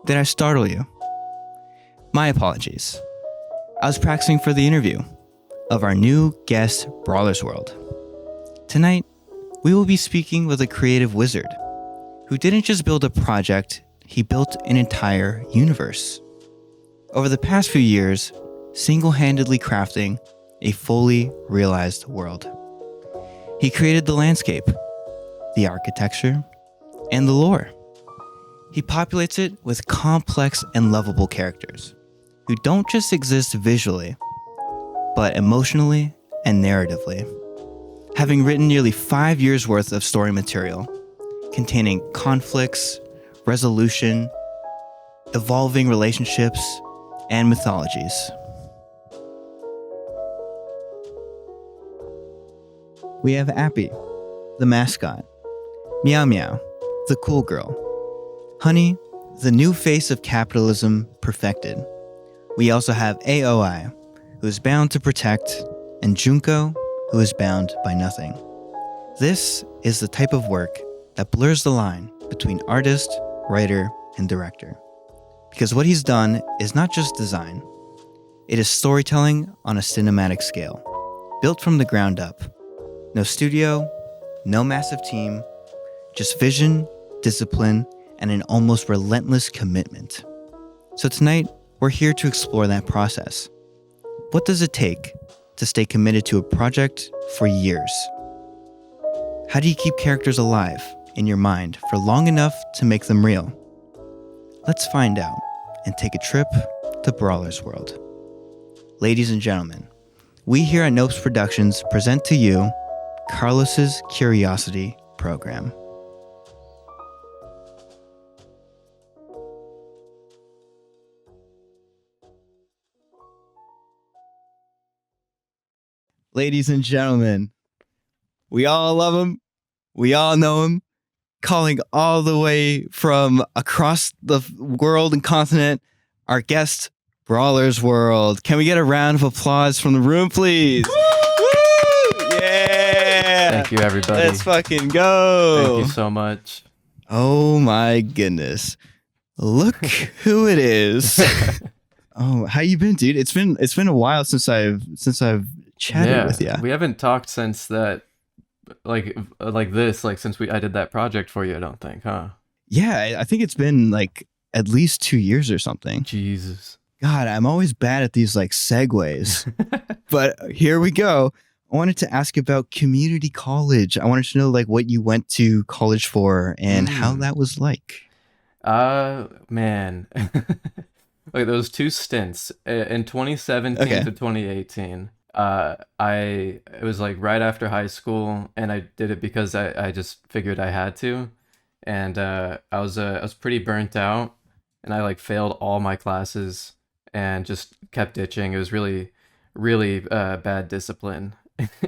Did I startle you? My apologies. I was practicing for the interview of our new guest, Brawlers World. Tonight, we will be speaking with a creative wizard who didn't just build a project, he built an entire universe. Over the past few years, single-handedly crafting a fully realized world. He created the landscape, the architecture, and the lore. He populates it with complex and lovable characters who don't just exist visually, but emotionally and narratively. Having written nearly 5 years worth of story material containing conflicts, resolution, evolving relationships, and mythologies. We have Appy, the mascot, Meow Meow, the cool girl, Honey, the new face of capitalism perfected. We also have AOI, who is bound to protect, and Junko, who is bound by nothing. This is the type of work that blurs the line between artist, writer, and director. Because what he's done is not just design, it is storytelling on a cinematic scale, built from the ground up. No studio, no massive team, just vision, discipline, and an almost relentless commitment. So tonight, we're here to explore that process. What does it take to stay committed to a project for years? How do you keep characters alive in your mind for long enough to make them real? Let's find out and take a trip to Brawler's World. Ladies and gentlemen, we here at Knopes Productions present to you Carlos's Curiosity Program. Ladies and gentlemen, we all love him. We all know him. Calling all the way from across the world and continent, our guest, Brawlers World. Can we get a round of applause from the room, please? Woo! Yeah! Thank you, everybody. Let's fucking go. Thank you so much. Oh my goodness. Look who it is. Oh, how you been, dude? It's been a while since I've chatted with you. We haven't talked since that, like since I did that project for you, I don't think, huh? Yeah, I think it's been like at least 2 years or something. Jesus. God, I'm always bad at these like segues. But here we go. I wanted to ask about community college. I wanted to know like what you went to college for and how that was like. Man. Like those 2 stints in 2017 to 2018. It was like right after high school, and I did it because I just figured I had to, and I was pretty burnt out, and I like failed all my classes and just kept ditching. It was really bad discipline.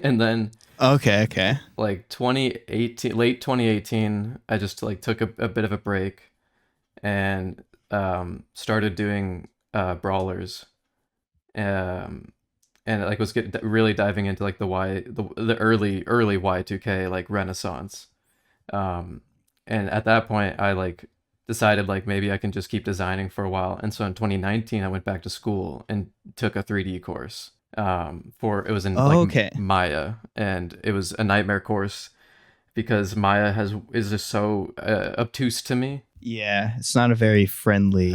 And then Okay. like 2018, late 2018, I just like took a bit of a break and started doing Brawlers. And like was really diving into like the early Y2K like renaissance. And at that point I like decided like maybe I can just keep designing for a while. And so in 2019 I went back to school and took a 3D course. It was in Maya, and it was a nightmare course because Maya is just so obtuse to me. Yeah, it's not a very friendly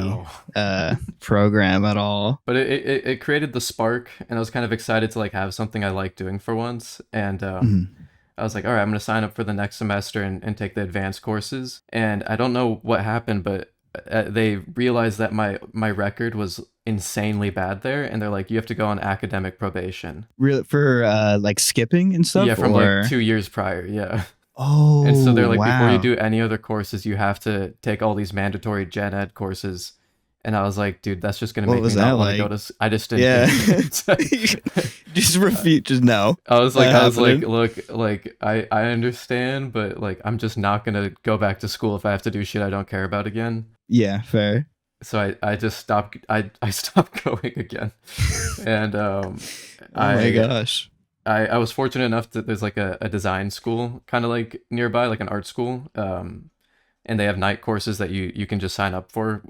program at all. But it created the spark, and I was kind of excited to like have something I like doing for once. And I was like, all right, I'm going to sign up for the next semester and take the advanced courses. And I don't know what happened, but they realized that my record was insanely bad there, and they're like, you have to go on academic probation. Really, for like skipping and stuff? Yeah, from like 2 years prior. Yeah. Oh, and so they're like, wow. before you do any other courses, you have to take all these mandatory gen ed courses. And I was like, dude, that's just gonna make me not want to go to. I just didn't. Yeah. Just refute. Just no. I was like, look, like I understand, but like I'm just not gonna go back to school if I have to do shit I don't care about again. Yeah, fair. So I just stopped. I stopped going again. And oh my gosh. I was fortunate enough that there's like a design school kind of like nearby, like an art school, and they have night courses that you can just sign up for.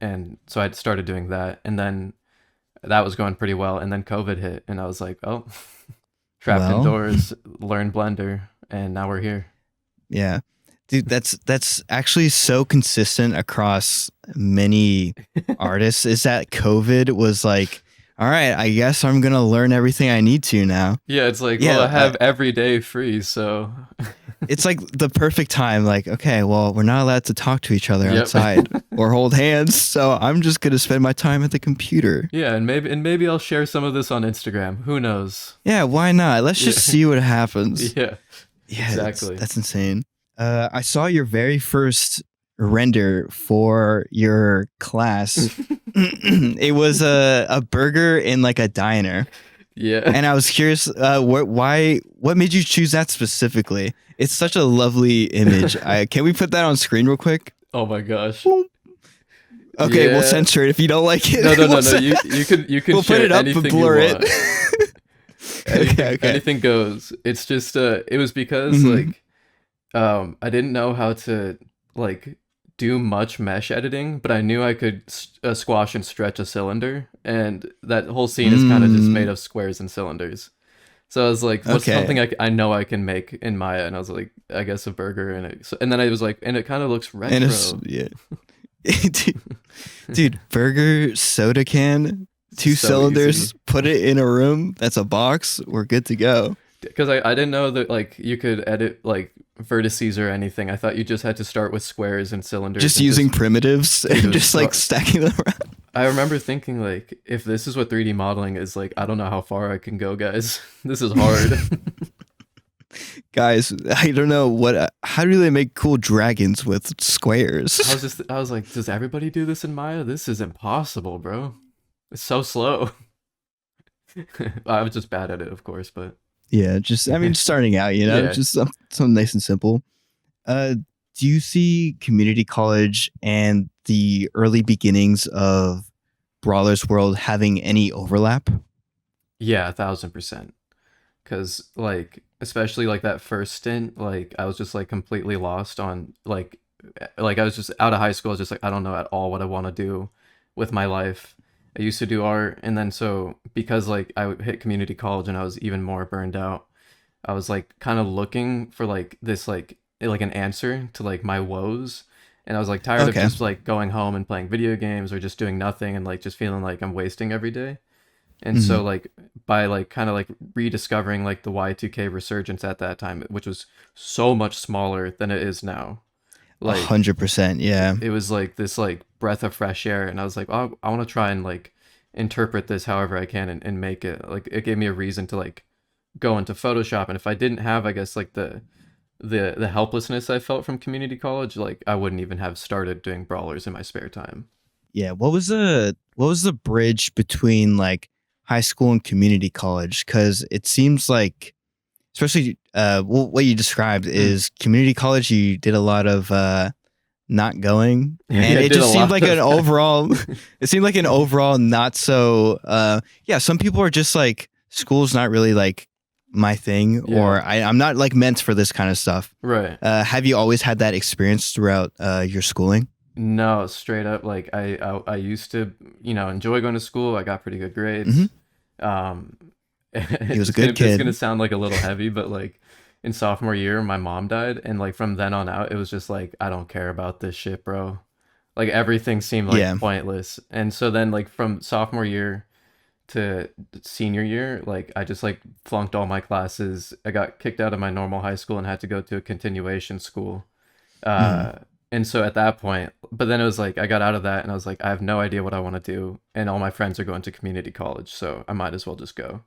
And so I started doing that, and then that was going pretty well. And then COVID hit, and I was like, oh, trapped Well, indoors, learn Blender, and now we're here. yeah. Dude, that's actually so consistent across many artists, is that COVID was like, all right, I guess I'm going to learn everything I need to now. Yeah, it's like, Yeah, well, I have every day free, so it's like the perfect time. Like, okay, well, we're not allowed to talk to each other Yep. outside or hold hands, so I'm just going to spend my time at the computer. yeah, and maybe I'll share some of this on Instagram. Who knows? Yeah, why not? Let's just see what happens. Yeah, Yeah, exactly. That's insane. I saw your very first render for your class. It was a burger in like a diner, Yeah. and I was curious, what made you choose that specifically? It's such a lovely image. Can we put that on screen real quick? Oh my gosh. Okay, Yeah. we'll censor it if you don't like it. No. We'll You can we'll share put it up anything and blur you want. it. Anything, Okay. anything goes. It's just it was because Mhm. like I didn't know how to like do much mesh editing, but I knew I could squash and stretch a cylinder, and that whole scene is kind of just made of squares and cylinders. So I was like, what's Okay. something I know I can make in Maya? And I was like, I guess a burger, and then I was like, and it kind of looks retro. And yeah. Dude, burger, soda can, two So cylinders, easy. put it in a room. That's a box. We're good to go. Because I didn't know that like you could edit like vertices or anything. I thought you just had to start with squares and cylinders. Just and using primitives it and was just like so- stacking them around. I remember thinking like, if this is what 3D modeling is like, I don't know how far I can go, guys. This is hard. Guys, I don't know how do they make cool dragons with squares? I was like, does everybody do this in Maya? This is impossible, bro. It's so slow. I was just bad at it, of course, but Yeah, starting out, Yeah. just something nice and simple. Do you see community college and the early beginnings of Brawler's World having any overlap? yeah, 1000%. Because like, especially like that first stint, like I was just like completely lost on like I was just out of high school. I was just like, I don't know at all what I want to do with my life. I used to do art, and then so because like I hit community college and I was even more burned out, I was like kind of looking for like this like an answer to like my woes. And I was like tired Okay. of just like going home and playing video games or just doing nothing and like just feeling like I'm wasting every day. And so like by like kind of like rediscovering like the Y2K resurgence at that time, which was so much smaller than it is now. Like 100%, yeah. it was like this like breath of fresh air, and I was like, oh, I want to try and like interpret this however I can and make it like, it gave me a reason to like go into Photoshop. And if I didn't have, I guess, like the helplessness I felt from community college, like I wouldn't even have started doing Brawlers in my spare time. Yeah, what was the bridge between like high school and community college? Because it seems like, especially what you described is community college, you did a lot of not going, Yeah, and I it did just a seemed lot like of an that. overall it seemed like an overall not so yeah, some people are just like, school's not really like my thing, Yeah. or I'm not like meant for this kind of stuff. Right. Have you always had that experience throughout your schooling? No, straight up. Like I used to, enjoy going to school. I got pretty good grades. He was a good It's kid. gonna sound like a little heavy, but like in sophomore year, my mom died, and like from then on out, it was just like, I don't care about this shit, bro. Like everything seemed like Yeah. pointless. And so then like from sophomore year to senior year, like I just like flunked all my classes. I got kicked out of my normal high school and had to go to a continuation school. And so at that point, but then it was like I got out of that and I was like, I have no idea what I want to do, and all my friends are going to community college, so I might as well just go.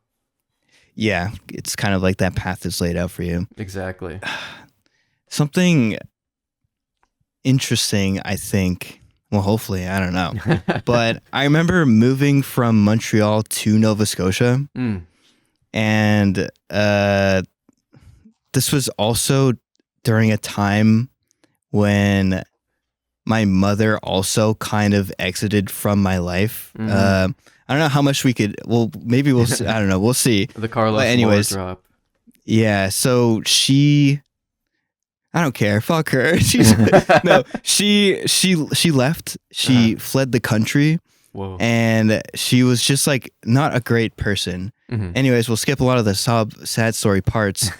Yeah, it's kind of like that path is laid out for you. Exactly. Something interesting, I think. Well, hopefully, I don't know. But I remember moving from Montreal to Nova Scotia, and this was also during a time when my mother also kind of exited from my life. I don't know how much we could. Well, maybe we'll. I don't know. We'll see. The Carlos But anyways, Moore drop. yeah. So she I don't care. Fuck her. She's no. She left. She fled the country, Whoa. and she was just like not a great person. Anyways, we'll skip a lot of the sad story parts.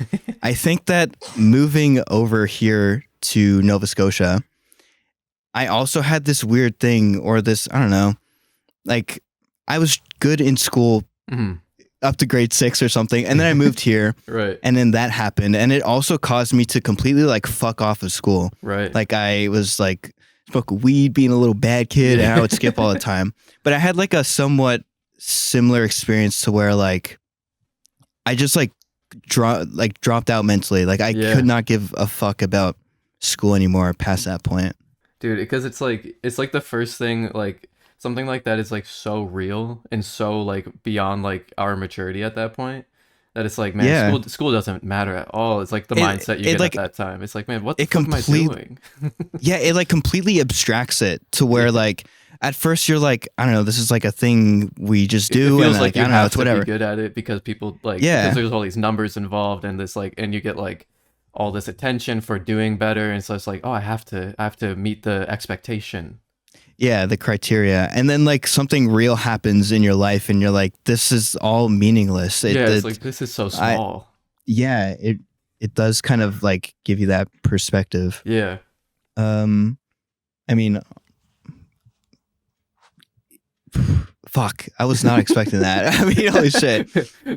I think that moving over here to Nova Scotia, I also had this weird thing, or this, I don't know, like I was good in school up to grade 6 or something, and then I moved here, Right. and then that happened, and it also caused me to completely like fuck off of school. Right. Like I was like smoking weed, being a little bad kid, and I would skip all the time. But I had like a somewhat similar experience to where like I just like dropped out mentally. Like I could not give a fuck about school anymore past that point. Dude, because it's like the first thing, like something like that is like so real and so like beyond like our maturity at that point that it's like, man, school doesn't matter at all. It's like the mindset you get like, at that time. It's like, man, what the fuck am I doing? Yeah, it like completely abstracts it to where like at first you're like, I don't know, this is like a thing we just do, it feels and like you I don't know, have it's to whatever. be good at it because people like because there's all these numbers involved and this like, and you get like all this attention for doing better, and so it's like, oh, I have to meet the expectation. Yeah, the criteria. And then like something real happens in your life and you're like, this is all meaningless. It's like, this is so small. It does kind of like give you that perspective. Yeah. I mean, fuck, I was not expecting that. I mean, holy shit.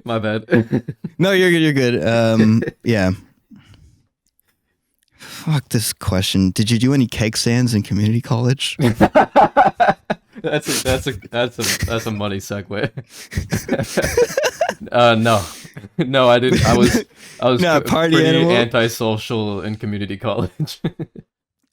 My bad. No, you're good. Yeah. Fuck this question. Did you do any keg stands in community college? That's a money segue. No, I didn't. I was Not party pretty animal? antisocial in community college.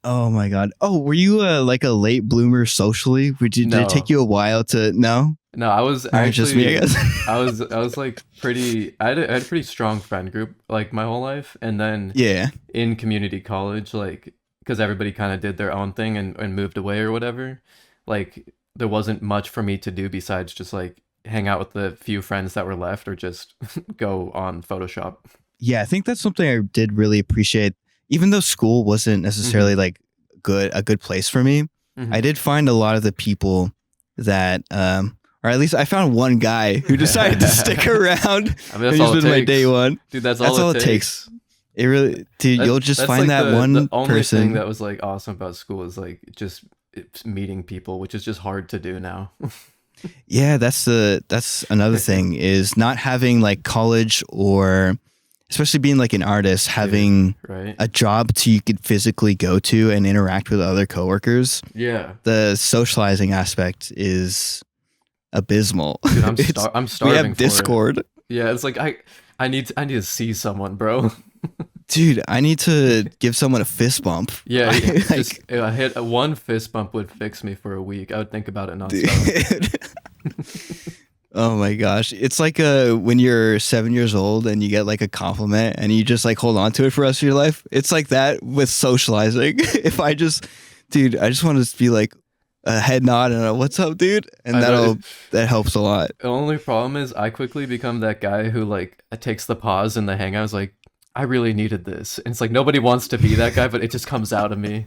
Oh my god. Oh, were you like a late bloomer socially? Did it take you a while to know? No, I was Or actually just me, I guess. I was like pretty. I had a pretty strong friend group like my whole life, and then Yeah. in community college, like because everybody kind of did their own thing and moved away or whatever. Like there wasn't much for me to do besides just like hang out with the few friends that were left, or just go on Photoshop. Yeah, I think that's something I did really appreciate. Even though school wasn't necessarily like a good place for me, I did find a lot of the people that or at least I found one guy who decided to stick around. I mean, that's all it takes. My day one. Dude, that's all it takes. It really, dude, you'll just That's find like that one the only person. thing that was like awesome about school is like just it's meeting people, which is just hard to do now. Yeah, that's another thing is not having like college, or especially being like an artist, having a job you could physically go to and interact with other coworkers. Yeah, the socializing aspect is abysmal. Dude, I'm starving. We have Discord. For it. Yeah, it's like I need to see someone, bro. Dude, I need to give someone a fist bump. Yeah, just I hit one fist bump would fix me for a week. I would think about it nonstop. Oh my gosh. It's like when you're 7 years old and you get like a compliment and you just like hold on to it for the rest of your life. It's like that with socializing. If I just want to be like a head nod and a what's up, dude? And that helps a lot. The only problem is I quickly become that guy who like takes the pause in the hangouts like, I really needed this. And it's like nobody wants to be that guy, but it just comes out of me.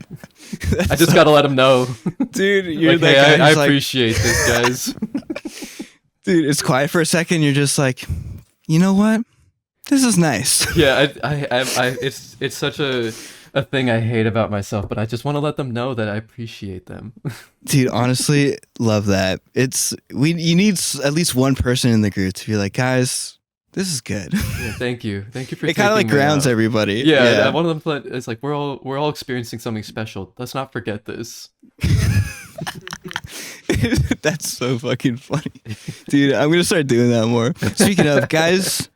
I just gotta let them know. Dude, you're like, that guy. I appreciate this, guys. Dude, it's quiet for a second. You're just like, you know what? This is nice. Yeah, it's such a thing I hate about myself, but I just want to let them know that I appreciate them. Dude, honestly, love that. You need at least one person in the group to be like, guys, this is good. Yeah, thank you for. It kind of like grounds everybody. Yeah, one of them. It's like we're all experiencing something special. Let's not forget this. That's so fucking funny, dude. I'm gonna start doing that more. Speaking of, guys,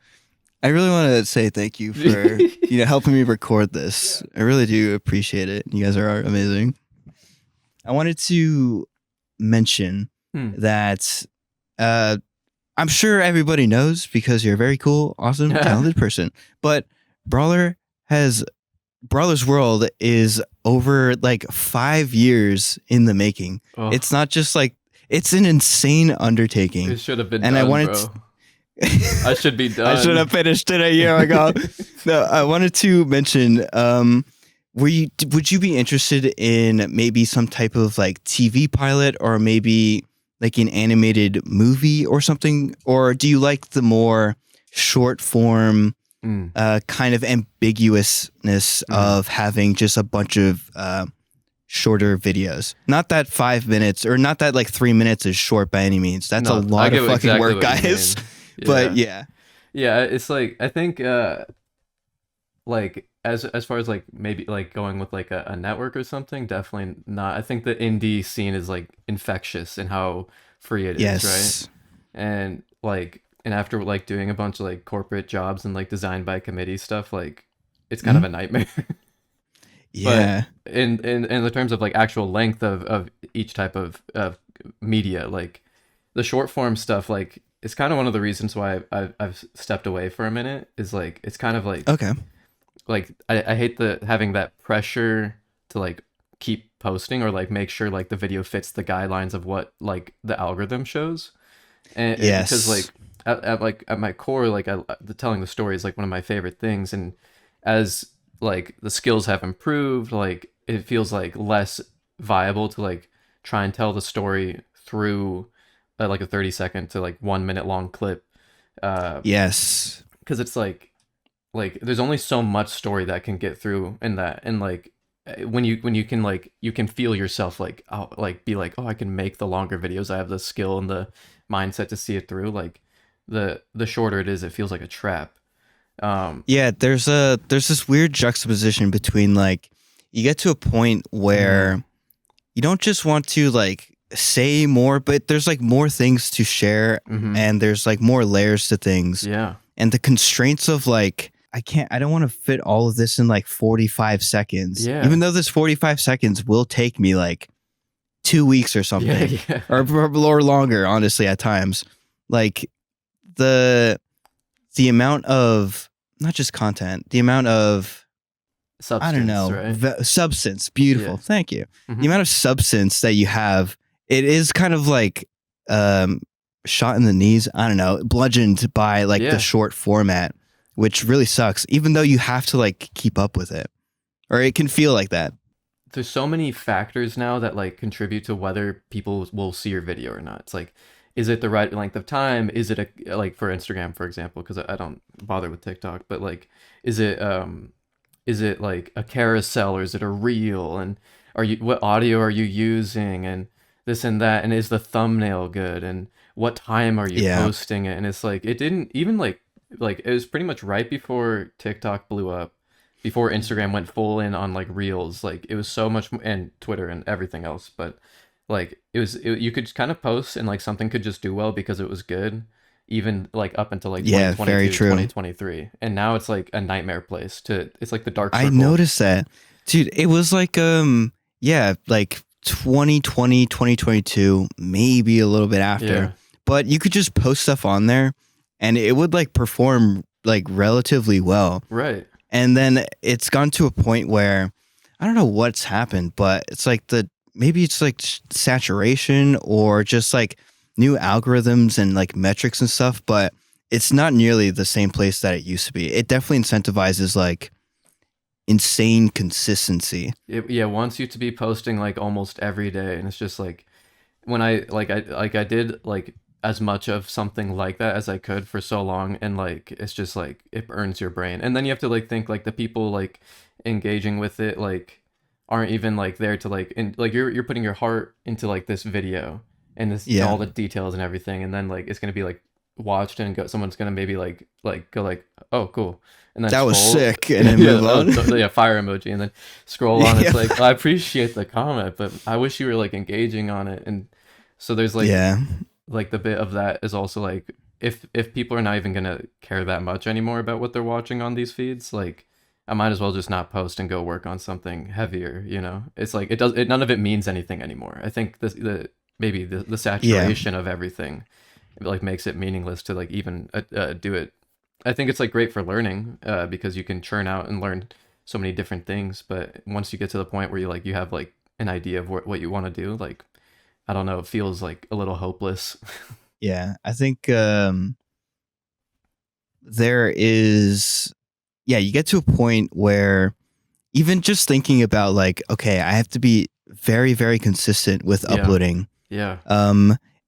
I really want to say thank you for helping me record this. I really do appreciate it. You guys are amazing. I wanted to mention that I'm sure everybody knows because you're a very cool, awesome, talented person. But Brawler's World is over like 5 years in the making. Oh. It's not just like, it's an insane undertaking. It should have been and done, I wanted bro. I should be done. I should have finished it a year ago. No, I wanted to mention would you be interested in maybe some type of like TV pilot or maybe like an animated movie or something? Or do you like the more short form Mm, kind of ambiguousness mhm. of having just a bunch of shorter videos? Not that 5 minutes or not that like 3 minutes is short by any means. That's a No, I lot of get fucking exactly work, what you guys. mean. But Yeah. yeah. Yeah, it's like I think like as far as like maybe like going with like a network or something, definitely not. I think the indie scene is like infectious in how free it is, right? Yes. And after like doing a bunch of like corporate jobs and like design by committee stuff, like it's kind of Mhm. a nightmare. But Yeah. in the terms of like actual length of each type of media, like the short form stuff, like it's kind of one of the reasons why I've stepped away for a minute. Is like it's kind of Okay. like I hate the having that pressure to like keep posting or like make sure like the video fits the guidelines of what like the algorithm shows, and because Yes. like at my core, like the telling the story is like one of my favorite things, and as like the skills have improved, like it feels like less viable to like try and tell the story through like a 30-second to like 1 minute long clip, uh Yes. because it's like there's only so much story that can get through in that, and like when you can like you can feel yourself like like be like, oh, I can make the longer videos, I have the skill and the mindset to see it through, like the shorter it is, it feels like a trap. um Yeah, there's this weird juxtaposition between like you get to a point mhm, where you don't just want to like say more, but there's like more things to share mhm, and there's like more layers to things. yeah, And the constraints of like I don't want to fit all of this in like 45 seconds. Even yeah, though this 45 seconds will take me like 2 weeks or yeah, something. yeah. Or longer, honestly, at times. Like the the amount of not just content, the amount of I don't Substance, know, right? substance. Beautiful. Yeah. Thank you. The Mhm. amount of substance that you have, it is kind of like um, shot in the knees. I don't know, bludgeoned by like the Yeah, short format, which really sucks. Even though you have to like keep up with it, or it can feel like that. there's so many factors now that like contribute to whether people will see your video or not. It's like, is it the right length of time? Is it a like for Instagram, for example, because I don't bother with TikTok, but like, is it is it like a carousel or is it a reel? And are you what audio are you using? And this and that, and is the thumbnail good? And what time are you Yeah. posting it? And it's like it didn't even like it was pretty much right before TikTok blew up, before Instagram went full in on like reels. Like it was so much and Twitter and everything else, but like you could kind of post and like something could just do well because it was good, even like up until like Yeah. Very 2022, true. 2023, and now it's like a nightmare place to, it's like the dark I circle. noticed that, dude. It was like yeah, like 2020, 2022, maybe a little bit after, Yeah, but you could just post stuff on there and it would like perform like relatively well. right. And then it's gone to a point where I don't know what's happened, but it's like maybe it's like saturation or just like new algorithms and like metrics and stuff, but it's not nearly the same place that it used to be. It definitely incentivizes like insane consistency. It wants you to be posting like almost every day, and it's just like when I did like as much of something like that as I could for so long, and like it's just like it burns your brain, and then you have to like think like the people like engaging with it like aren't even like there to like like you're putting your heart into like this video and this Yeah. all the details and everything, and then like it's gonna be like watched and someone's gonna maybe like go like, oh cool, and then That was scroll. sick. And then Yeah, move oh on. yeah, fire emoji, and then scroll on. It's Yeah. like, I appreciate the comment, but I wish you were like engaging on it. And so there's Yeah. like the bit of that is also like, if people are not even gonna care that much anymore about what they're watching on these feeds, like I might as well just not post and go work on something heavier, you know? It's like none of it means anything anymore. I think the maybe the Yeah. saturation of everything like makes it meaningless to like even do it. I think it's like great for learning, because you can churn out and learn so many different things. But once you get to the point where you have like an idea of what you want to do, like I don't know, it feels like a little hopeless. Yeah. I think there is, yeah, you get to a point where even just thinking about like, okay, I have to be very, very consistent with uploading. Yeah.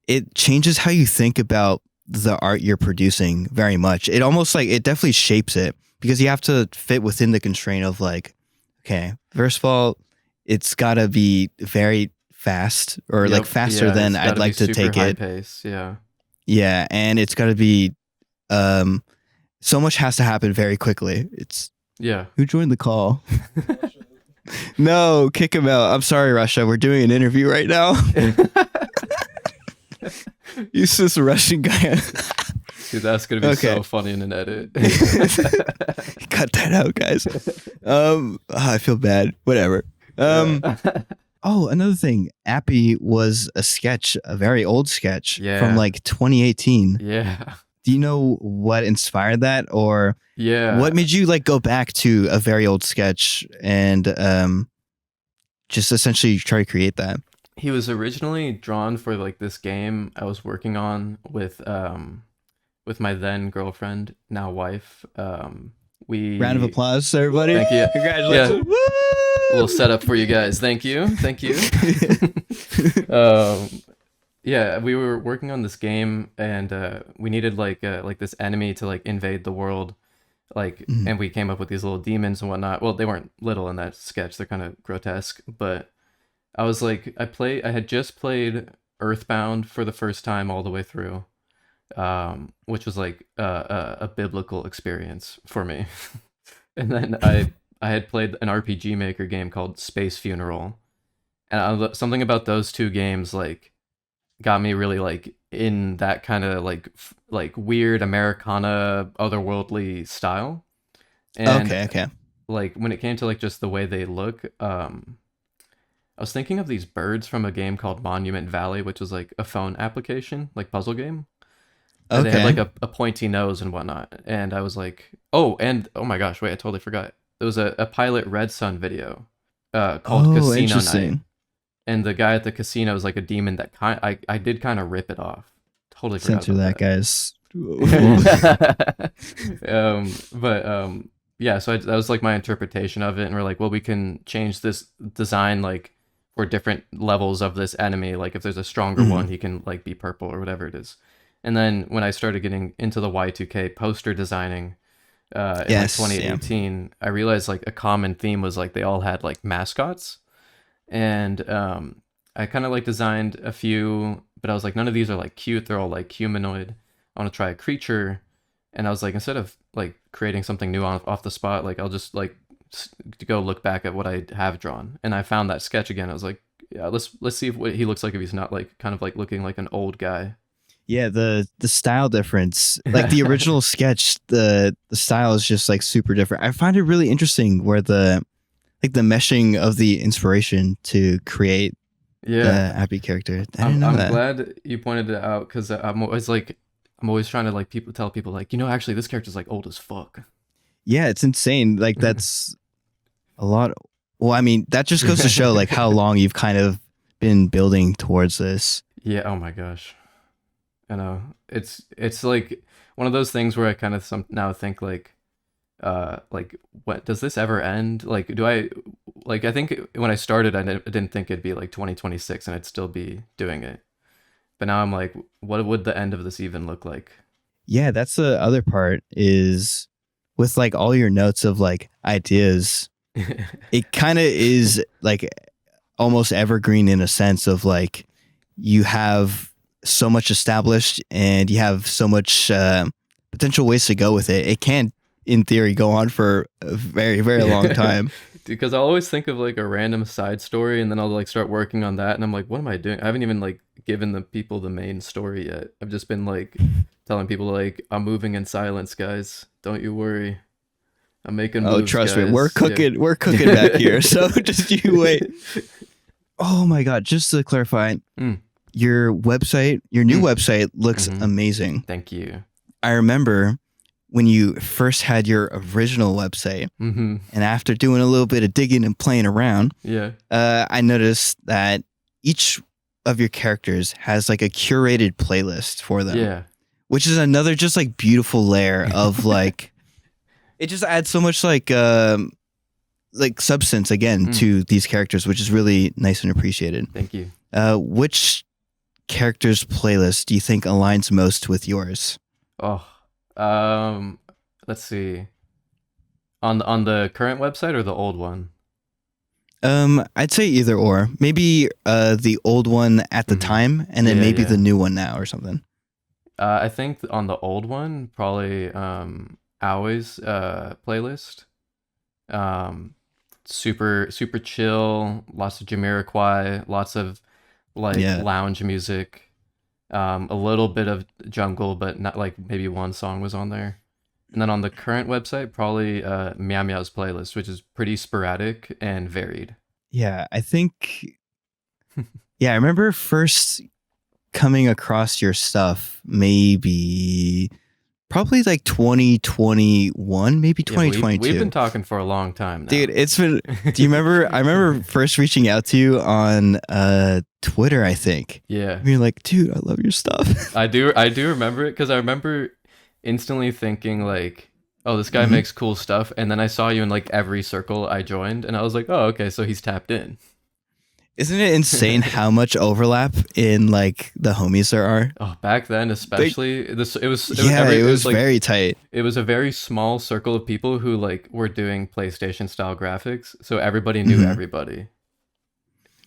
It changes how you think about the art you're producing very much. It almost like it definitely shapes it because you have to fit within the constraint of like, okay, first of all, it's gotta be very fast or like faster than I'd like to take high it. Pace. Yeah. Yeah, and it's gotta be so much has to happen very quickly. It's who joined the call? No, kick him out. I'm sorry, Russia. We're doing an interview right now. Use this Russian guy. Dude, that's gonna be so funny in an edit. Cut that out, guys. I feel bad. Whatever. Oh, another thing. Appy was a sketch, a very old sketch from like 2018. Yeah. Do you know what inspired that, or what made you like go back to a very old sketch and just essentially try to create that? He was originally drawn for like this game I was working on with my then girlfriend, now wife. Round of applause, everybody. Thank you. Congratulations. Yeah. A little setup for you guys. Thank you. Yeah, we were working on this game, and we needed like this enemy to like invade the world, like, and we came up with these little demons and whatnot. Well, they weren't little in that sketch; they're kind of grotesque. But I was like, I had just played Earthbound for the first time all the way through, which was like a biblical experience for me. And then I had played an RPG Maker game called Space Funeral, and something about those two games like got me really like in that kind of like weird Americana otherworldly style. And okay. Like when it came to like just the way they look, I was thinking of these birds from a game called Monument Valley, which was like a phone application, like puzzle game. And they had like a pointy nose and whatnot. And I was like, oh my gosh, wait, I totally forgot. There was a Pilot Red Sun video called Casino Night. And the guy at the casino was like a demon that I did kind of rip it off. Totally forgot Censor that, guys. Yeah, so that was like my interpretation of it, and we're like, well, we can change this design like for different levels of this enemy. Like if there's a stronger one, he can like be purple or whatever it is. And then when I started getting into the Y2K poster designing in like 2018, I realized like a common theme was like they all had like mascots. And I kind of like designed a few, but I was like, none of these are like cute. They're all like humanoid. I want to try a creature. And I was like, instead of like creating something new off the spot, like I'll just like go look back at what I have drawn. And I found that sketch again. I was like, yeah, let's see what he looks like if he's not like kind of like looking like an old guy. Yeah, the style difference, like the original sketch, the style is just like super different. I find it really interesting where the meshing of the inspiration to create the Appy character. I'm glad you pointed it out, because I'm always trying to like tell people like, actually this character's like old as fuck. Yeah, it's insane. Like that's a lot. Well, I mean, that just goes to show like how long you've kind of been building towards this. Yeah. Oh my gosh. I know. It's like one of those things where I kind of now think like what does this ever end? Like I think when I started I didn't think it'd be like 2026 and I'd still be doing it, but now I'm like, what would the end of this even look like? Yeah, that's the other part, is with like all your notes of like ideas, it kind of is like almost evergreen in a sense of like you have so much established and you have so much potential ways to go with it. It can, in theory, go on for a very, very long time. Because I always think of like a random side story and then I'll like start working on that and I'm like, what am I doing? I haven't even like given the people the main story yet. I've just been like telling people like, I'm moving in silence, guys. Don't you worry. I'm making moves, trust guys. me, we're cooking. Yeah. We're cooking back here. So just you wait. Oh my God! Just to clarify, your website, your new website looks amazing. Thank you. I remember when you first had your original website, and after doing a little bit of digging and playing around, I noticed that each of your characters has like a curated playlist for them, which is another just like beautiful layer of like, it just adds so much like like substance again to these characters, which is really nice and appreciated. Thank you. Which character's playlist do you think aligns most with yours? Oh, let's see. On the current website or the old one? I'd say either or. Maybe the old one at the time, and then maybe the new one now or something. I think on the old one, probably Ohhhh's playlist. Super chill, lots of Jamiroquai, lots of like lounge music, a little bit of jungle, but not like maybe one song was on there. And then on the current website, probably Meow Meow's playlist, which is pretty sporadic and varied. Yeah, I think. Yeah, I remember first coming across your stuff, maybe probably like 2021, maybe 2022. We've been talking for a long time now. Dude, it's been. Do you remember? I remember first reaching out to you on Twitter, I think. Yeah. You're like, dude, I love your stuff. I do remember it because I remember instantly thinking like, oh, this guy makes cool stuff, and then I saw you in like every circle I joined, and I was like, oh, okay, so he's tapped in. Isn't it insane how much overlap in like the homies there are? Oh, back then especially, it was like, very tight. It was a very small circle of people who like were doing PlayStation style graphics, so everybody knew everybody.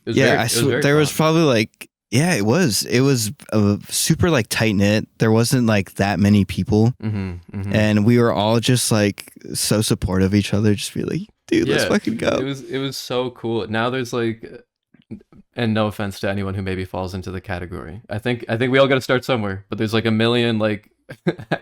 There was probably like. Yeah, it was a super like tight knit. There wasn't like that many people, and we were all just like so supportive of each other. Just be like, dude, let's fucking go. It was so cool. Now there's like, and no offense to anyone who maybe falls into the category. I think we all got to start somewhere. But there's like a million like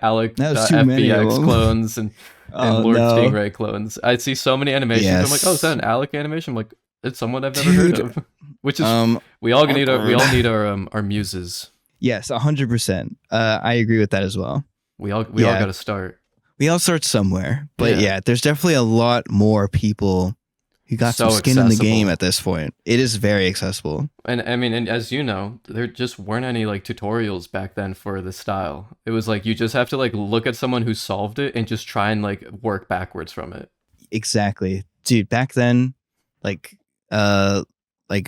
Alec FBX clones and Lord Stingray clones. I see so many animations. I'm like, oh, is that an Alec animation? I'm like, it's someone I've never heard of. Which is we all need our muses. Yes, 100%. I agree with that as well. We all got to start. We all start somewhere, but there's definitely a lot more people who got some skin in the game at this point. It is very accessible. And I mean, and as you know, there just weren't any like tutorials back then for the style. It was like you just have to like look at someone who solved it and just try and like work backwards from it. Exactly, dude. Back then, like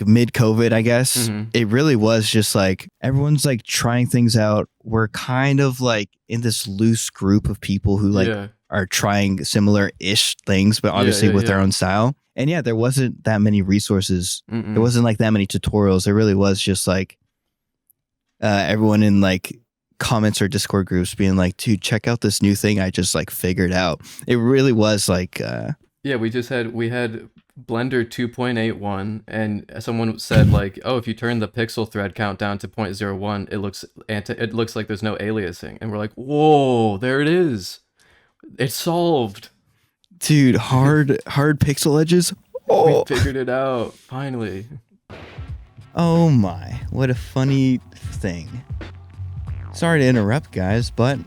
mid-COVID, I guess, it really was just like everyone's like trying things out. We're kind of like in this loose group of people who like are trying similar-ish things, but obviously with their own style. And there wasn't that many resources. There wasn't like that many tutorials. There really was just like everyone in like comments or Discord groups being like, dude, check out this new thing I just like figured out. It really was like we had Blender 2.81, and someone said like, oh, if you turn the pixel thread count down to 0.01, it looks like there's no aliasing. And we're like, whoa, there it is. It's solved. Dude, hard pixel edges. Oh. We figured it out, finally. Oh my, what a funny thing. Sorry to interrupt, guys, but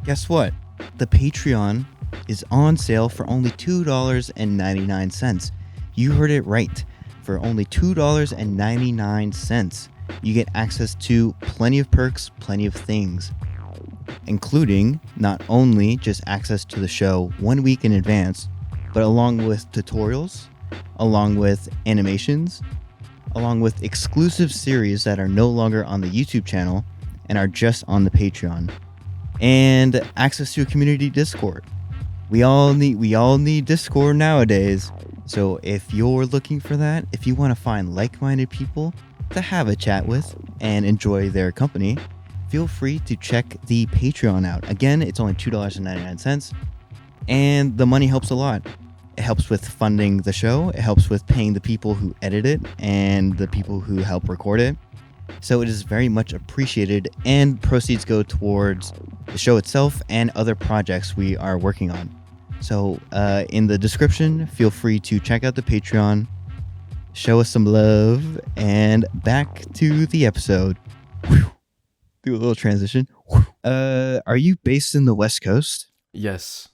guess what? The Patreon is on sale for only $2.99. You heard it right. For only $2.99, you get access to plenty of perks, plenty of things, including not only just access to the show 1 week in advance, but along with tutorials, along with animations, along with exclusive series that are no longer on the YouTube channel and are just on the Patreon, and access to a community Discord. We all need Discord nowadays. So if you're looking for that, if you want to find like-minded people to have a chat with and enjoy their company, feel free to check the Patreon out. Again, it's only $2.99, and the money helps a lot. It helps with funding the show. It helps with paying the people who edit it and the people who help record it. So it is very much appreciated, and proceeds go towards the show itself and other projects we are working on. So in the description, feel free to check out the Patreon, show us some love, and back to the episode. Whew. Do a little transition. Are you based in the West Coast? Yes.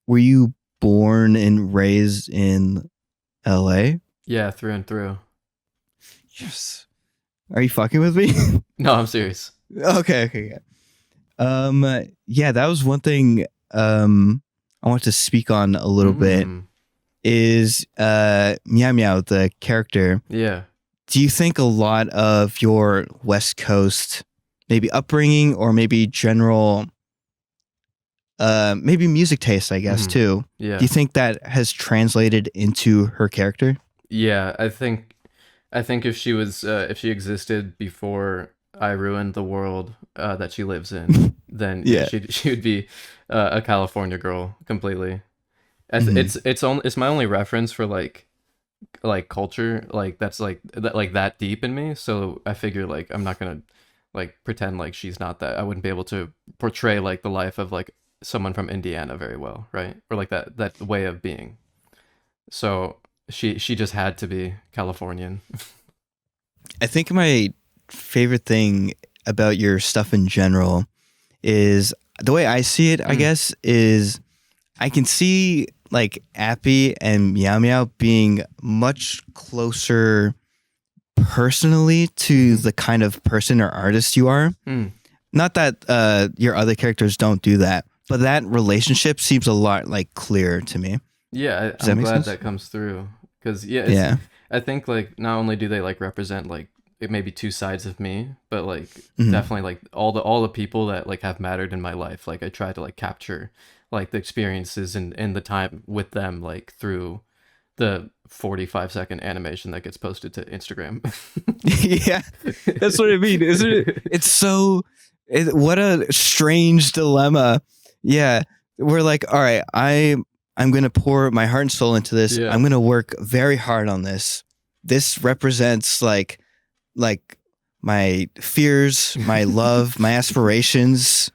Were you born and raised in LA? Yeah, through and through. Yes. Are you fucking with me? No, I'm serious. Okay. Yeah, that was one thing I want to speak on a little bit is Meow Meow, the character. Yeah. Do you think a lot of your West Coast maybe upbringing or maybe general maybe music taste, I guess, too. Yeah. Do you think that has translated into her character? Yeah, I think if she was if she existed before I ruined the world that she lives in, then Yeah. she would be a California girl completely. Mhm. It's my only reference for like culture that's that deep in me. So I figure like I'm not gonna like pretend like she's not that. I wouldn't be able to portray like the life of like someone from Indiana very well, right? Or like that way of being. So she just had to be Californian. I think my favorite thing about your stuff in general is the way I see it, I guess, is I can see like Appy and Meow Meow being much closer personally to the kind of person or artist you are. Not that your other characters don't do that, but that relationship seems a lot like clearer to me. Yeah, Does that I'm make glad sense? that comes through because Yeah. I think like not only do they like represent like it may be two sides of me, but like Mhm. definitely like all the people that like have mattered in my life. Like I try to like capture like the experiences and the time with them like through the 45-second animation that gets posted to Instagram. Yeah, that's what I mean, isn't it? It's so what a strange dilemma. Yeah, we're like, all right, I'm gonna pour my heart and soul into this. Yeah. I'm gonna work very hard on this. This represents like my fears, my love, my aspirations.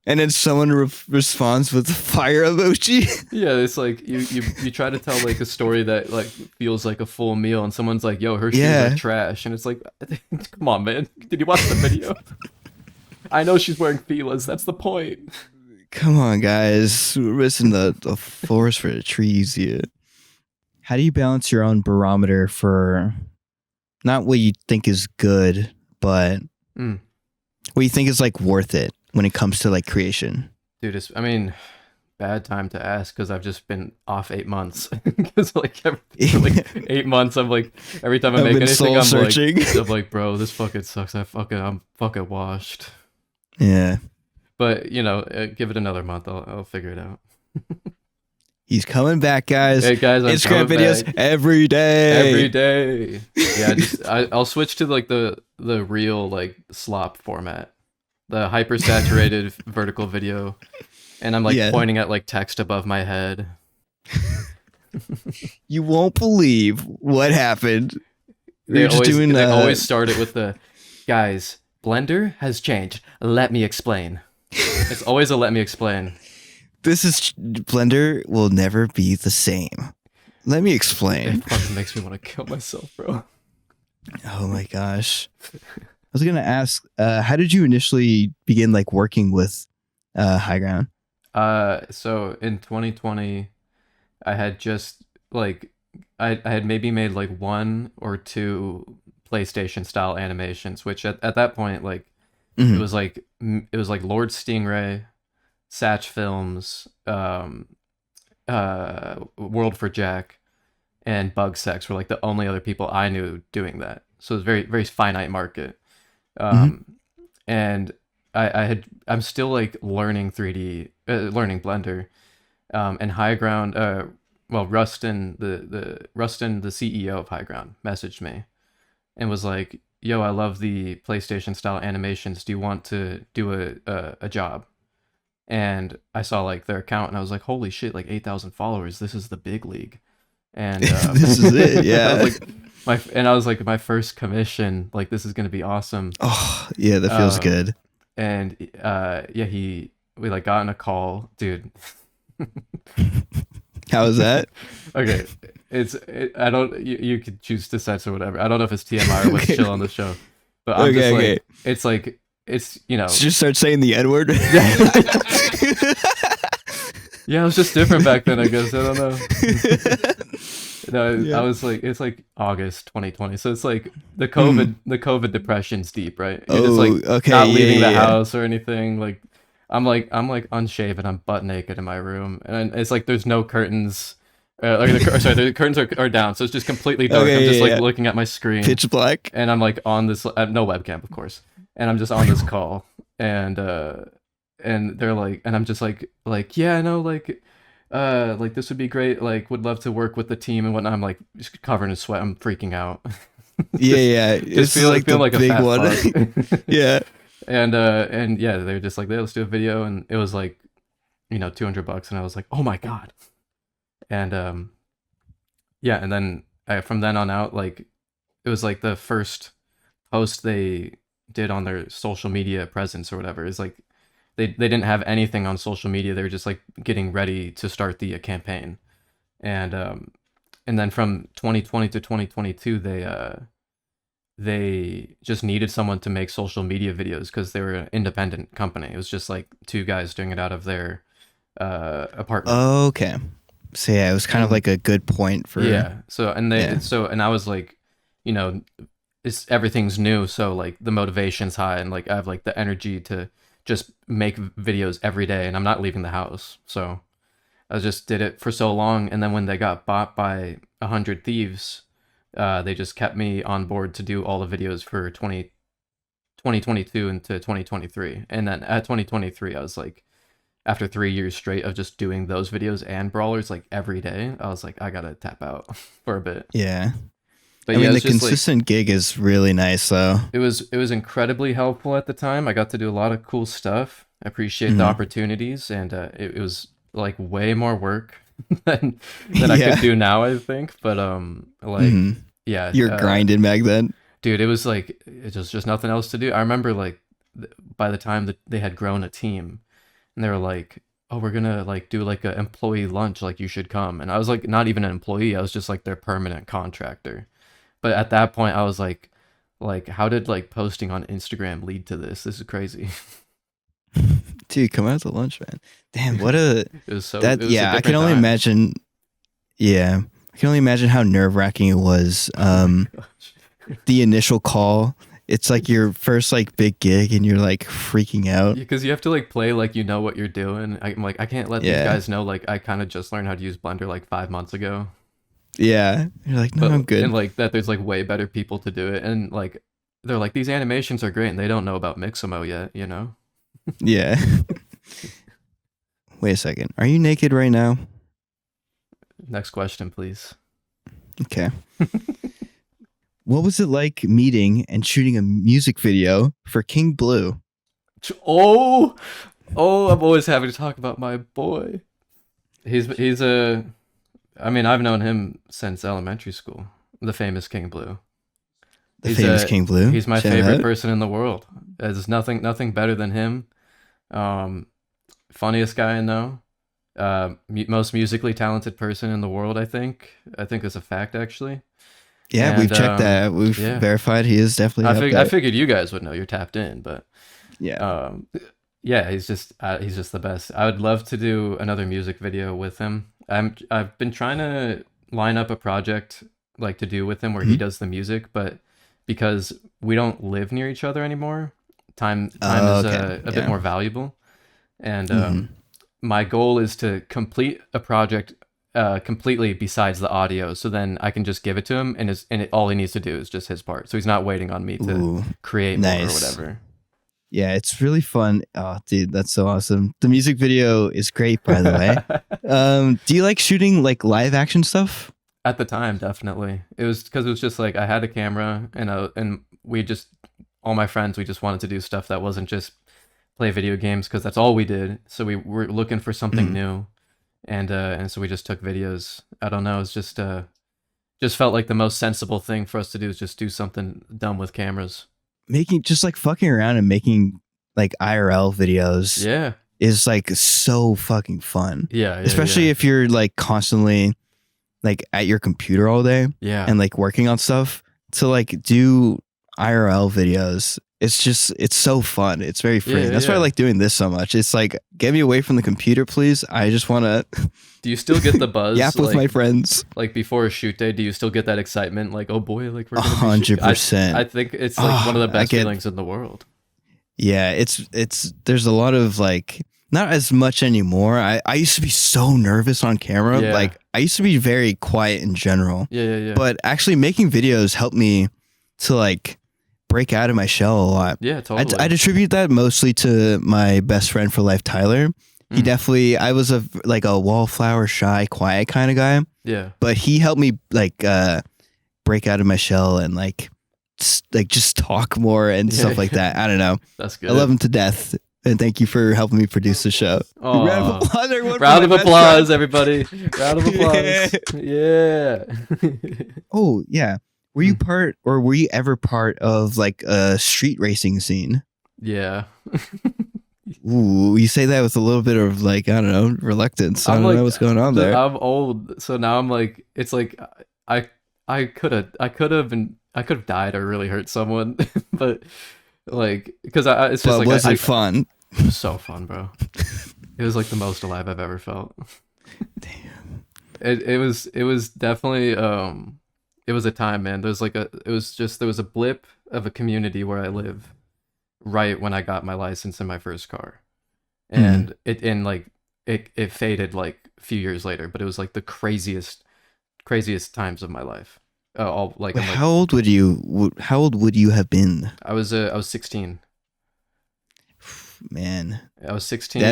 And then someone responds with a fire emoji. Yeah, it's like you try to tell like a story that like feels like a full meal, and someone's like, "Yo, her shoes Yeah. are trash," and it's like, "Come on, man! Did you watch the video? I know she's wearing Fila's. That's the point." Come on, guys. We're missing the forest for the trees here. How do you balance your own barometer for not what you think is good, but what you think is like worth it when it comes to like creation? Dude, I mean, bad time to ask because I've just been off 8 months. Because like for like 8 months, I'm like every time I I've make been anything, soul-searching. I'm like, bro, this fucking sucks. I'm fucking washed. Yeah. But you know, give it another month. I'll figure it out. He's coming back, guys. Hey guys, I'm Instagram coming videos back. every day. Every day. Yeah, I'll switch to like the real like slop format, the hyper saturated vertical video, and I'm like pointing at like text above my head. You won't believe what happened. They always start it with the guys. Blender has changed. Let me explain. It's always a let me explain. This is Blender will never be the same. Let me explain. It fucking makes me want to kill myself, bro. Oh my gosh. I was gonna ask, how did you initially begin like working with High Ground? So in 2020, I had just like I had maybe made like 1 or 2 PlayStation style animations, which at that point like it was like Lord Stingray, Satch Films, World for Jack, and Bug Sex were like the only other people I knew doing that. So it was very very finite market. And I'm still like learning 3D, learning Blender, and High Ground. Well, Rustin, the CEO of High Ground, messaged me and was like, "Yo, I love the PlayStation style animations. Do you want to do a job?" And I saw like their account, and I was like, "Holy shit! Like 8,000 followers. This is the big league." And this is it. Yeah. I was like, my first commission. Like, this is gonna be awesome. Oh yeah, that feels good. And yeah, we like got in a call, dude. How is that? Okay, I don't. You could choose to censor whatever. I don't know if it's TMI or what's chill on the show, but I'm just like, it's like it's you know. So just start saying the N word. Yeah, it was just different back then. I guess I don't know. No, I was like, it's like August 2020, so it's like the COVID depression's deep, right? You're just like not leaving the house or anything. Like I'm like unshaven. I'm butt naked in my room, and it's like there's no curtains The curtains are down, so it's just completely dark. Okay, I'm just yeah. looking at my screen, Pitch black. and I'm like on this no webcam, of course, and I'm just on this call, and they're like, and I'm just like yeah, no, like this would be great, like would love to work with the team and whatnot. I'm like just covered in sweat. I'm freaking out. Yeah. Just It's like the like a big fat one. fuck. Yeah. And yeah, they're just like, let's do a video, and it was like, $200, and I was like, oh my god. And yeah, and then from then on out, like it was like the first post they did on their social media presence or whatever. Is like they didn't have anything on social media. They were just like getting ready to start the campaign, and then from 2020 to 2022, they just needed someone to make social media videos because they were an independent company. It was just like two guys doing it out of their apartment. Okay. So yeah, it was kind of like a good point for And I was like, everything's new, so like the motivation's high, and like I have like the energy to just make videos every day, and I'm not leaving the house. So I just did it for so long, and then when they got bought by 100 Thieves, they just kept me on board to do all the videos for 2022 into 2023. And then at 2023, I was like, after 3 years straight of just doing those videos and Brawlers like every day, I was like, I gotta tap out for a bit. Yeah. But I mean, the it's just, consistent gig is really nice, though. it was incredibly helpful at the time. I got to do a lot of cool stuff. I appreciate the opportunities, and it was like way more work than I could do now, I think. But yeah, You're grinding back then. dude. It was like it was just nothing else to do. I remember like by the time that they had grown a team, and they were like, oh, we're gonna like do like a employee lunch, like you should come. And I was like not even an employee, I was just like their permanent contractor. But at that point I was like how did like posting on Instagram lead to this? This is crazy. Dude, come out to lunch, man. Damn, what a It was so that it was a yeah, I can different only time. imagine. Yeah, I can only imagine how nerve-wracking it was. Gosh. The initial call, it's like your first like big gig, and you're like freaking out. Because you have to like play like you know what you're doing. I'm like, I can't let these Yeah. guys know like I kind of just learned how to use Blender like 5 months ago. Yeah, you're like, no, I'm good. And like that there's like way better people to do it, and like they're like, these animations are great, and they don't know about Mixamo yet, Yeah. Wait a second. Are you naked right now? Next question, please. Okay. What was it like meeting and shooting a music video for King Blue? Oh, I'm always happy to talk about my boy. He's a, I mean, I've known him since elementary school. The famous King Blue. The famous King Blue. He's my Shout favorite out. person in the world. There's nothing better than him. Funniest guy I know. Most musically talented person in the world, I think. I think that's a fact, actually. Yeah, And, we've checked that. We've yeah. verified he is definitely up I there. figured you guys would know. You're tapped in, but Yeah. yeah, he's just the best. I would love to do another music video with him. I've been trying to line up a project like to do with him where he does the music, but because we don't live near each other anymore, time is okay. a bit Yeah. more valuable. And my goal is to complete a project completely besides the audio, so then I can just give it to him, and all he needs to do is just his part, so he's not waiting on me to Ooh, create more or nice. whatever. Yeah, it's really fun. Oh, dude, that's so awesome. The music video is great, by the way. Do you like shooting like live action stuff? At the time, definitely. It was because it was just like I had a camera, and we just, all my friends, we just wanted to do stuff that wasn't just play video games, because that's all we did. So we were looking for something new, and so we just took videos. I don't know. It's just felt like the most sensible thing for us to do is just do something dumb with cameras. Making just like fucking around and making like IRL videos Yeah. is like so fucking fun. Yeah. Especially if you're like constantly like at your computer all day and like working on stuff. To like do IRL videos, it's so fun. It's very free. That's why I like doing this so much. It's like, get me away from the computer, please. I just want to Do you still get the buzz? yap with my friends. Like before a shoot day, do you still get that excitement? Like, oh boy, like we're 100%. I think it's like one of the best feelings in the world. Yeah, it's there's a lot of like not as much anymore. I used to be so nervous on camera. Yeah. Like I used to be very quiet in general. Yeah. But actually making videos helped me to like break out of my shell a lot. Yeah, totally. I'd attribute that mostly to my best friend for life, Tyler. He definitely, I was a wallflower, shy, quiet kind of guy. Yeah. But he helped me like break out of my shell and like just talk more and stuff like that. I don't know. That's good. I love him to death. And thank you for helping me produce the show. Aw. Round of applause, everyone. Round of applause, everybody. Round of applause. Yeah. Oh, yeah. Were you were you ever part of like a street racing scene? Yeah. Ooh, you say that with a little bit of like, I don't know, reluctance. I don't know what's going on there. I'm old, so now I'm like, it's like I could have died or really hurt someone, but like, because it's just but like, was it fun? It was so fun, bro. It was like the most alive I've ever felt. Damn. It was definitely it was a time, man. There was a blip of a community where I live right when I got my license in my first car, and it faded like a few years later, but it was like the craziest times of my life. I'm like, how old would you have been? I was 16. Man, I was 16.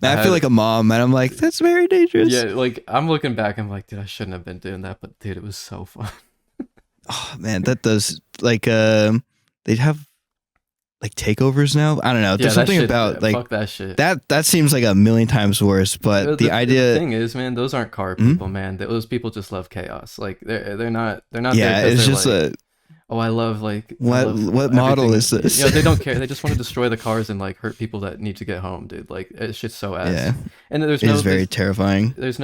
I feel like a mom, and I'm like, that's very dangerous. Yeah, like I'm looking back, I'm like, dude, I shouldn't have been doing that, but dude, it was so fun. Oh man, that does like they'd have like takeovers now. I don't know. There's something about like fuck that shit. That seems like a million times worse. But the idea, the thing is, man, those aren't car people, man. Those people just love chaos. Like they're not. Yeah, it's just like, oh, I love like what model is this? You know, they don't care. They just want to destroy the cars and like hurt people that need to get home, dude. Like it's just so ass. Yeah, and it is very terrifying. There's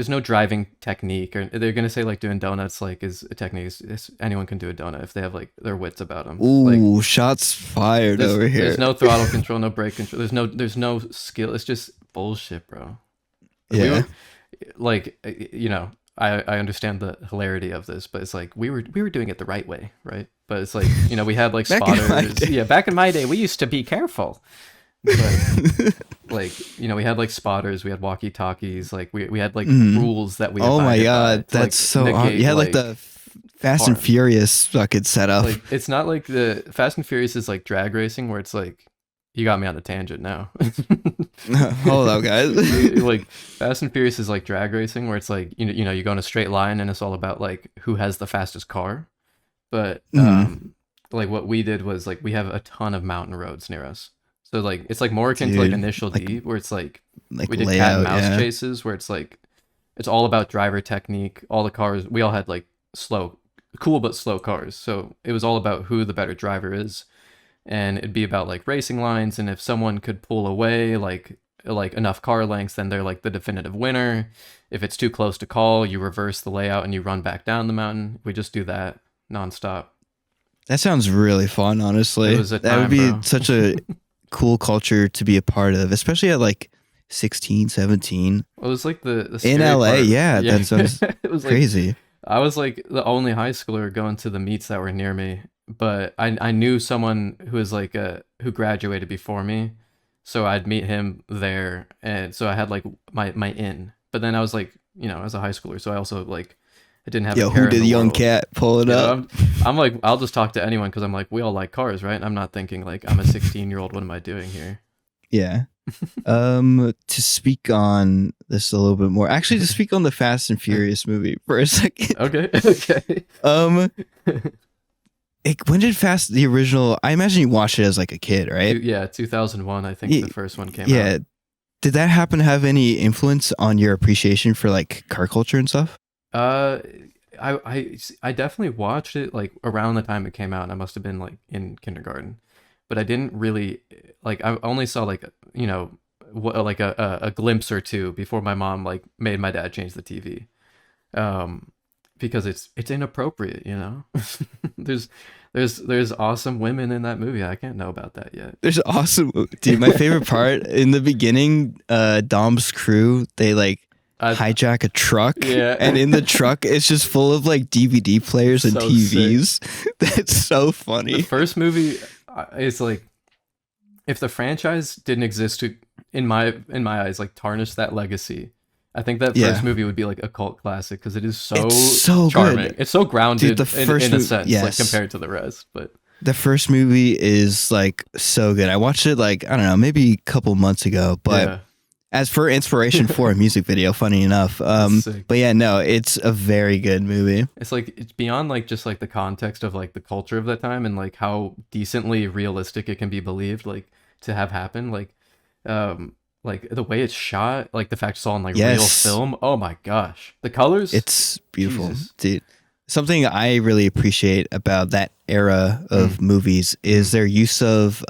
no driving technique, or they're gonna say like doing donuts like is a technique. Anyone can do a donut if they have like their wits about them. Ooh, like, shots fired over here. There's no throttle control, no brake control. There's no skill. It's just bullshit, bro. Yeah. I understand the hilarity of this, but it's like we were doing it the right way, right? But it's like, we had like spotters. Yeah, back in my day, we used to be careful. But like, we had like spotters, we had walkie talkies, like we had like rules that we. Oh my god, that's so awesome. You had like the Fast and Furious fucking setup. Like it's not like the Fast and Furious is like drag racing where it's like, you got me on a tangent now. Hold up, guys. Like Fast and Furious is like drag racing where it's like, you go in a straight line and it's all about like who has the fastest car. But like what we did was like we have a ton of mountain roads near us. So like it's like more akin to like Initial D, where it's like we did cat and mouse chases where it's like it's all about driver technique. All the cars, we all had like cool but slow cars. So it was all about who the better driver is. And it'd be about like racing lines, and if someone could pull away like enough car lengths, then they're like the definitive winner. If it's too close to call, you reverse the layout and you run back down the mountain. We just do that nonstop. That sounds really fun, honestly. That would be such a cool culture to be a part of, especially at like 16, 17. Well, it was like the in LA, part. Yeah, that sounds it was crazy. Like, I was like the only high schooler going to the meets that were near me. But I knew someone who was like who graduated before me, so I'd meet him there, and so I had like my in. But then I was like, as a high schooler, so I also like I didn't have. Yo, who did the young cat pull it up? I'm like, I'll just talk to anyone because I'm like, we all like cars, right? I'm not thinking like I'm a 16-year-old. What am I doing here? Yeah. To speak on this a little bit more, actually, to speak on the Fast and Furious movie for a second. Okay. When did the original? I imagine you watched it as like a kid, right? Yeah, 2001. I think the first one came out. Yeah. Did that happen to have any influence on your appreciation for like car culture and stuff? I definitely watched it like around the time it came out, and I must have been like in kindergarten, but I didn't really like. I only saw like like a glimpse or two before my mom like made my dad change the TV. Because it's inappropriate, There's awesome women in that movie. I can't know about that yet. There's awesome, dude. My favorite part in the beginning, Dom's crew, they like hijack a truck, and in the truck it's just full of like DVD players and TVs. That's so funny. The first movie is like if the franchise didn't exist to, in my eyes, like tarnish that legacy, I think that Yeah. first movie would be like a cult classic because it is so It's so charming. good. It's so grounded Dude, the first in a movie- sense, like yes. compared to the rest. But The first movie is like so good. I watched it like, I don't know, maybe a couple months ago, but yeah, as for inspiration for a music video, funny enough. That's sick. But yeah, no, it's a very good movie. It's like it's beyond like just like the context of like the culture of that time and like how decently realistic it can be believed like to have happen. Like the way it's shot, like the fact it's all in like real Yes. film. Oh my gosh, the colors. It's beautiful, Jesus. dude. Something I really appreciate about that era of movies is their use of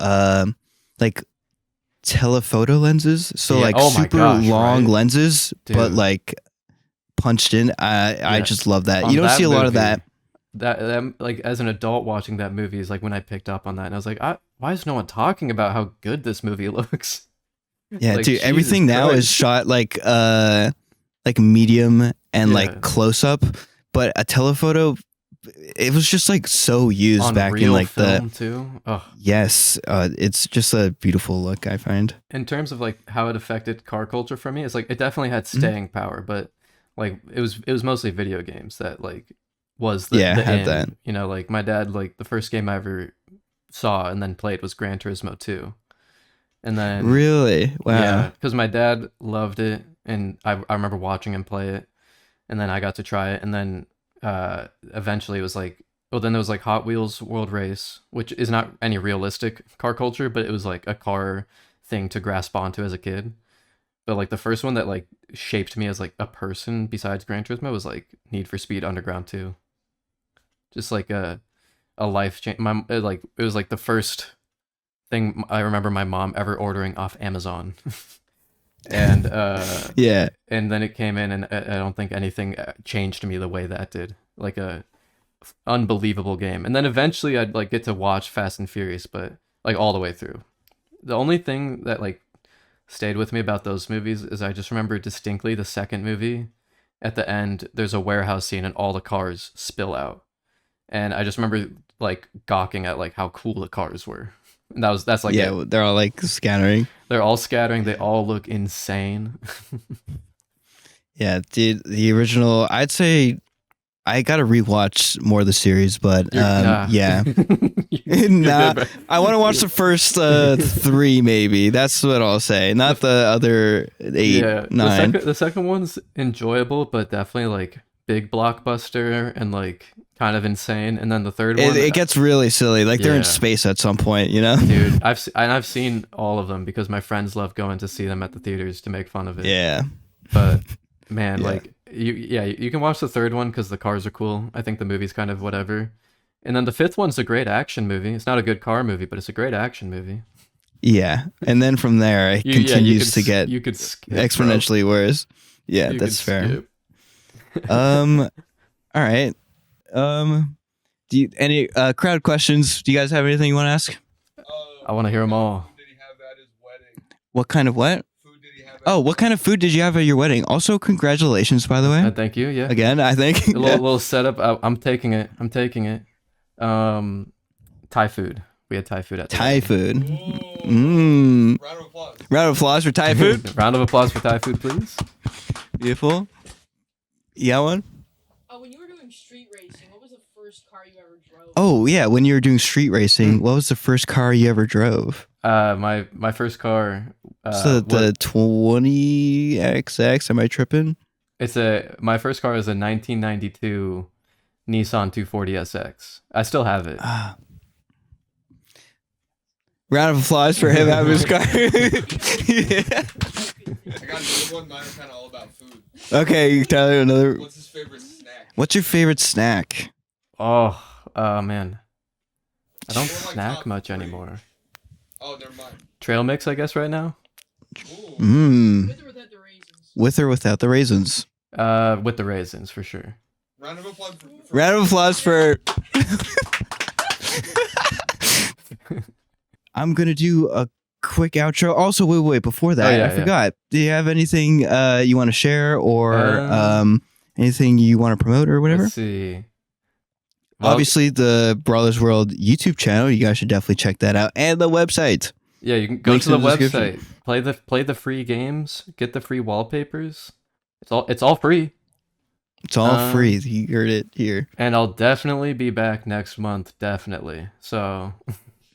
like telephoto lenses. So Yeah, like oh my super gosh, long right? lenses, but Dude. like punched in. I Yeah. just love that. On You don't that see a lot of movie, that. That like as an adult watching that movie is like when I picked up on that and I was like, why is no one talking about how good this movie looks? Yeah, Like, dude. Jesus Everything now is Christ. shot like medium and Yeah. like close up, but a telephoto, it was just like so used On back real in like film too. Ugh. yes, it's just a beautiful look, I find. In terms of like how it affected car culture for me, it's like it definitely had Mm-hmm. staying power, but like it was mostly video games that like was the Yeah, had in. that. You know, like my dad, like the first game I ever saw and then played was Gran Turismo 2. And then Really? Wow. yeah, because my dad loved it and I remember watching him play it, and then I got to try it, and then eventually it was like, well, then there was like Hot Wheels World Race, which is not any realistic car culture, but it was like a car thing to grasp onto as a kid. But like the first one that like shaped me as like a person besides Gran Turismo was like Need for Speed Underground 2. Just like a life change. Like it was like the first thing I remember my mom ever ordering off Amazon. And Yeah. and then it came in, and I don't think anything changed me the way that did. Like a unbelievable game. And then eventually I'd like get to watch Fast and Furious, but like all the way through. The only thing that like stayed with me about those movies is I just remember distinctly the second movie. At the end, there's a warehouse scene and all the cars spill out. And I just remember like gawking at like how cool the cars were. And that's like yeah, it. they're all like scattering. They're all scattering. They all look insane. Yeah, dude, the original, I'd say I gotta rewatch more of the series, but Nah. yeah. You're Nah, good, bro. I want to watch the first 3 maybe. That's what I'll say. Not the other 8, Yeah, 9. the second one's enjoyable, but definitely like big blockbuster and like kind of insane. And then the third one, It gets really silly. Like they're in Yeah. space at some point, you know? dude, I've seen all of them because my friends love going to see them at the theaters to make fun of it. Yeah. But man, Yeah. like you can watch the third one because the cars are cool. I think the movie's kind of whatever. And then the fifth one's a great action movie. It's not a good car movie, but it's a great action movie. Yeah. And then from there, it continues to get you could skip, bro. exponentially worse. Yeah, You that's could fair. skip. All right. Do you any crowd questions? Do you guys have anything you want to ask? I want to hear them all. Food did he have at his wedding? What kind of what? Food did he have at Oh, what kind of food did you have at your wedding? Also, congratulations, by the way. Thank you. Yeah. Again, I think. A little setup. I'm taking it. Thai food. We had Thai food at the Thai wedding. food. Whoa. Mmm. Round of applause. Round of applause for Thai food. Round of applause for Thai food, please. Beautiful. Yeah, one. When you were doing street racing, what was the first car you ever drove? Oh yeah, when you were doing street racing, what was the first car you ever drove? My first car. So the 20XX. Am I tripping? My first car is a 1992 Nissan 240SX. I still have it. Round of applause for him having his car. Yeah. I got another one. Mine are kind of all about food. Okay, Tyler, another. What's his favorite snack? What's your favorite snack? Oh, man. I don't Or, like, snack top much 3. anymore. Oh, never mind. Trail mix, I guess, right now. Ooh. Mmm. With or without the raisins? With or without the raisins? With the raisins for sure. Round of applause for Round of applause for. I'm gonna do a quick outro. Also, wait, before that, Oh, yeah, I forgot. Do you have anything you want to share or anything you want to promote or whatever? Let's see. Well, Obviously, the Brawlers World YouTube channel. You guys should definitely check that out, and the website. Yeah, you can go Links to the in the description. website, play the free games, get the free wallpapers. It's all free. It's all free. You heard it here. And I'll definitely be back next month, definitely. So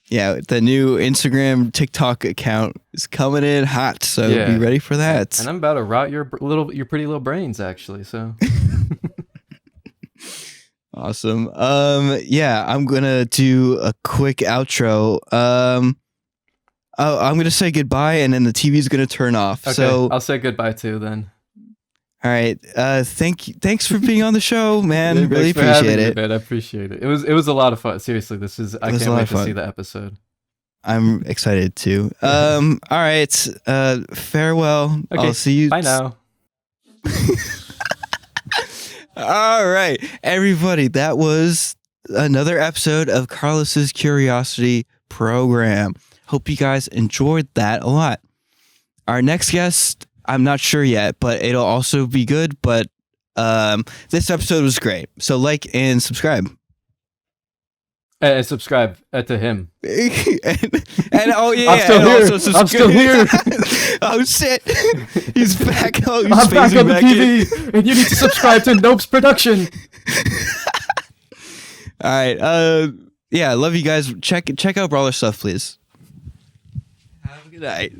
Yeah, the new Instagram, TikTok account is coming in hot, so Yeah. be ready for that. and I'm about to rot your pretty little brains actually. So Awesome. Yeah, I'm gonna do a quick outro. I'm gonna say goodbye, and then the TV's gonna turn off. okay, So, I'll say goodbye too then. all right. Thanks for being on the show, man. Yeah, Really thanks for having appreciate me, it. man. I appreciate it. It was a lot of fun. Seriously, I was a can't lot wait of to see fun. the episode. I'm excited too. All right. Farewell. Okay, I'll see you. bye now. All right, everybody. That was another episode of Carlos's Curiosity Program. Hope you guys enjoyed that a lot. Our next guest, I'm not sure yet, but it'll also be good. But this episode was great. So like and subscribe. And subscribe to him. and oh yeah, I'm still and here. also I'm still here. Oh shit, he's back. Oh, he's I'm back phasing on the in. TV, and you need to subscribe to Knopes Production. All right. Yeah, love you guys. Check out Brawler stuff, please. Have a good night.